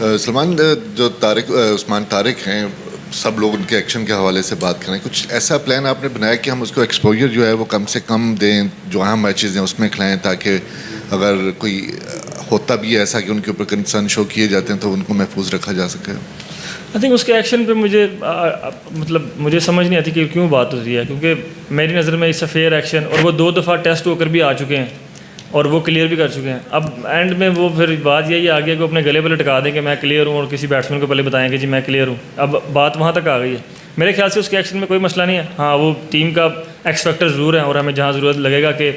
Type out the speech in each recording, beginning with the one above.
सलमान, जो उस्मान तारिक हैं, सब लोग उनके एक्शन के हवाले से बात करें, कुछ ऐसा प्लान आपने बनाया कि हम उसको एक्सपोजर जो है वो कम से कम दें, जो अहम मैचेस हैं उसमें खिलाएं, ताकि अगर कोई होता भी है ऐसा कि उनके ऊपर कंसर्न शो किए जाते हैं तो उनको महफूज रखा जा सके? आई थिंक उसके एक्शन पे मुझे समझ नहीं आती कि क्यों बात होती है, क्योंकि मेरी नज़र में इट्स अ फेयर एक्शन, और वो 2 दफ़ा टेस्ट होकर भी आ चुके हैं और वो क्लियर भी कर चुके हैं। अब एंड में वो फिर बात यही आ गया कि अपने गले पे लटका दें कि मैं क्लियर हूँ, और किसी बैट्समैन को पहले बताएं कि जी मैं क्लियर हूँ। अब बात वहाँ तक आ गई है। मेरे ख्याल से उसके एक्शन में कोई मसला नहीं है। हाँ, वो टीम का एक्स फैक्टर ज़रूर है, और हमें जहाँ ज़रूरत लगेगा कि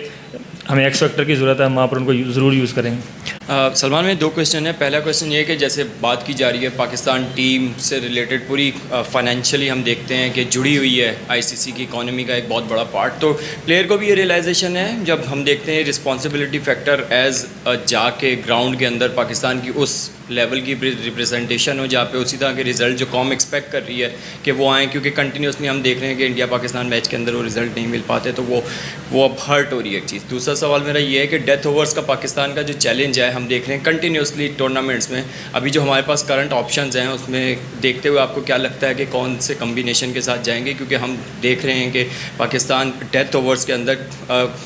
हमें एक्स फैक्टर की ज़रूरत है, हम वहाँ पर उनको ज़रूर यूज़ करेंगे। सलमान, में 2 क्वेश्चन है। पहला क्वेश्चन ये है कि जैसे बात की जा रही है पाकिस्तान टीम से रिलेटेड, पूरी फाइनेंशियली हम देखते हैं कि जुड़ी हुई है आईसीसी की इकॉनमी का एक बहुत बड़ा पार्ट। तो प्लेयर को भी ये रियलाइजेशन है जब हम देखते हैं रिस्पॉन्सिबिलिटी फैक्टर एज जाके ग्राउंड के अंदर पाकिस्तान की उस लेवल की रिप्रेजेंटेशन हो जहाँ पे उसी तरह के रिज़ल्ट जो कॉम एक्सपेक्ट कर रही है कि वो आएँ, क्योंकि कंटिन्यूसली हम देख रहे हैं कि इंडिया पाकिस्तान मैच के अंदर वो रिज़ल्ट नहीं मिल पाते, तो वो अब हर्ट हो रही है एक चीज़। दूसरा सवाल मेरा ये है कि डेथ ओवर्स का पाकिस्तान का जो चैलेंज है हम देख रहे हैं कंटिन्यूसली टूर्नामेंट्स में, अभी जो हमारे पास करंट ऑप्शंस हैं उसमें देखते हुए आपको क्या लगता है कि कौन से कम्बिनेशन के साथ जाएंगे? क्योंकि हम देख रहे हैं कि पाकिस्तान डेथ ओवर्स के अंदर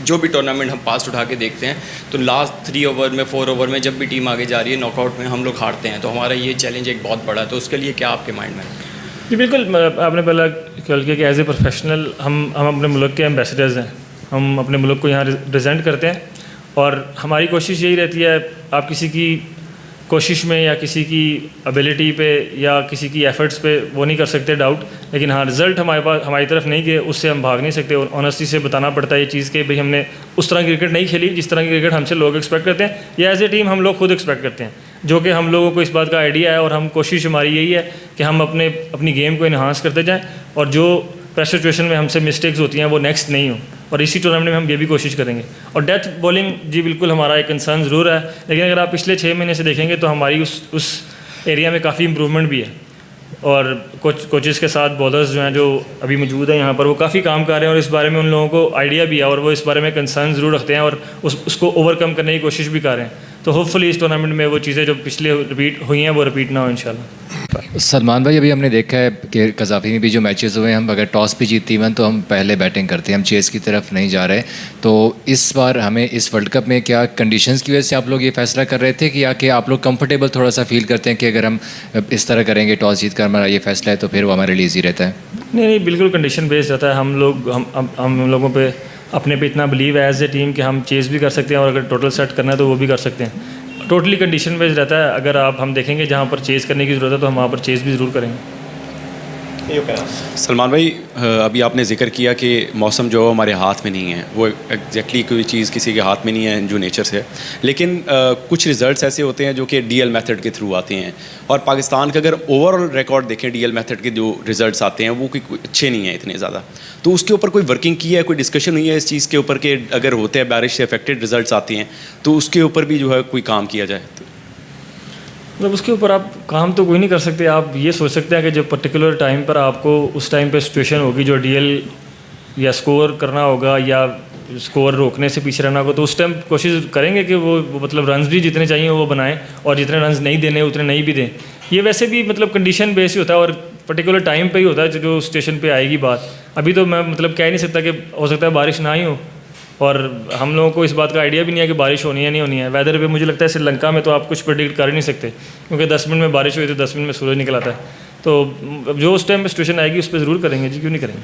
जो भी टूर्नामेंट हम पास्ट उठा के देखते हैं तो लास्ट 3 ओवर में 4 ओवर में जब भी टीम आगे जा रही है नॉकआउट में हम लोग हारते हैं, तो हमारा ये चैलेंज एक बहुत बड़ा है। तो उसके लिए क्या आपके माइंड में? जी बिल्कुल, आपने पहला कल किया कि एज ए प्रोफेशनल हम अपने मुल्क के एम्बेसडर्स हैं, हम अपने मुल्क को यहाँ रिप्रेजेंट करते हैं, और हमारी कोशिश यही रहती है, आप किसी की कोशिश में या किसी की एबिलिटी पे या किसी की एफर्ट्स पे वो नहीं कर सकते डाउट, लेकिन हाँ रिज़ल्ट हमारी तरफ नहीं गए उससे हम भाग नहीं सकते, और ऑनेस्टी से बताना पड़ता है ये चीज़ कि भाई हमने उस तरह की क्रिकेट नहीं खेली जिस तरह की क्रिकेट हमसे लोग एक्सपेक्ट करते हैं, या एज ए टीम हम लोग खुद एक्सपेक्ट करते हैं, जो कि हम लोगों को इस बात का आइडिया है, और हम कोशिश हमारी यही है कि हम अपनी गेम को इन्हांस करते जाएँ, और जो प्रेशर सिचुएशन में हमसे मिस्टेक्स होती हैं वो नेक्स्ट नहीं हो, और इसी टूर्नामेंट में हम ये भी कोशिश करेंगे। और डेथ बॉलिंग जी बिल्कुल हमारा एक कंसर्न ज़रूर है, लेकिन अगर आप पिछले 6 महीने से देखेंगे तो हमारी उस एरिया में काफ़ी इम्प्रूवमेंट भी है, और कोचेस के साथ बॉलर्स जो हैं जो अभी मौजूद हैं यहाँ पर वो काफ़ी काम कर रहे हैं, और इस बारे में उन लोगों को आइडिया भी है, और वो इस बारे में कंसर्न ज़रूर रखते हैं, और उसको ओवरकम करने की कोशिश भी कर रहे हैं। तो होपफुली इस टूर्नामेंट में वो चीज़ें जो पिछले रिपीट हुई हैं वो रिपीट ना हो इंशाल्लाह। सलमान भाई, अभी हमने देखा है कि कज़ाफ़ी में भी जो मैचेस हुए हैं, हम अगर टॉस भी जीतती हैं तो हम पहले बैटिंग करते हैं, हम चेस की तरफ नहीं जा रहे। तो इस बार हमें इस वर्ल्ड कप में क्या कंडीशंस की वजह से आप लोग ये फैसला कर रहे थे, कि या कि आप लोग कंफर्टेबल थोड़ा सा फील करते हैं कि अगर हम इस तरह करेंगे टॉस जीत कर हमारा ये फैसला है तो फिर वो हमारे लिए ईजी रहता है? नहीं, बिल्कुल कंडीशन बेस्ड रहता है। हम लोगों पे अपने पे इतना बिलीव है एज ए टीम कि हम चेस भी कर सकते हैं, और अगर टोटल सेट करना है तो वो भी कर सकते हैं। टोटली कंडीशन बेस्ड रहता है। अगर हम देखेंगे जहाँ पर चेज़ करने की ज़रूरत है तो हम वहाँ पर चेज़ भी ज़रूर करेंगे। सलमान भाई, अभी आपने जिक्र किया कि मौसम जो हमारे हाथ में नहीं है, वो एग्जैक्टली कोई चीज़ किसी के हाथ में नहीं है जो नेचर से है, लेकिन कुछ रिज़ल्ट्स ऐसे होते हैं जो कि डीएल मेथड के थ्रू आते हैं, और पाकिस्तान का अगर ओवरऑल रिकॉर्ड देखें डीएल मेथड के जो रिज़ल्ट्स आते हैं वो कोई अच्छे नहीं हैं इतने ज़्यादा। तो उसके ऊपर कोई वर्किंग की है, कोई डिस्कशन हुई है इस चीज़ के ऊपर कि अगर होते हैं बारिश से अफेक्टेड रिज़ल्ट आते हैं तो उसके ऊपर भी जो है कोई काम किया जाए? मतलब उसके ऊपर आप काम तो कोई नहीं कर सकते। आप ये सोच सकते हैं कि जो पर्टिकुलर टाइम पर आपको उस टाइम पे सिचुएशन होगी जो डीएल या स्कोर करना होगा या स्कोर रोकने से पीछे रहना होगा, तो उस टाइम कोशिश करेंगे कि वो मतलब रन्स भी जितने चाहिए वो बनाएं, और जितने रन्स नहीं देने उतने नहीं भी दें। ये वैसे भी मतलब कंडीशन बेस ही होता है, और पर्टिकुलर टाइम पे ही होता है जो स्टेशन पे आएगी बात। अभी तो मैं मतलब कह नहीं सकता कि हो सकता है बारिश ना ही हो, और हम लोगों को इस बात का आइडिया भी नहीं है कि बारिश होनी है नहीं होनी है। वेदर पे मुझे लगता है श्रीलंका में तो आप कुछ प्रेडिक्ट कर ही नहीं सकते, क्योंकि 10 मिनट में बारिश हुई तो 10 मिनट में सूरज निकल आता है। तो जो उस टाइम में सिचुएशन आएगी उस पर ज़रूर करेंगे जी, क्यों नहीं करेंगे।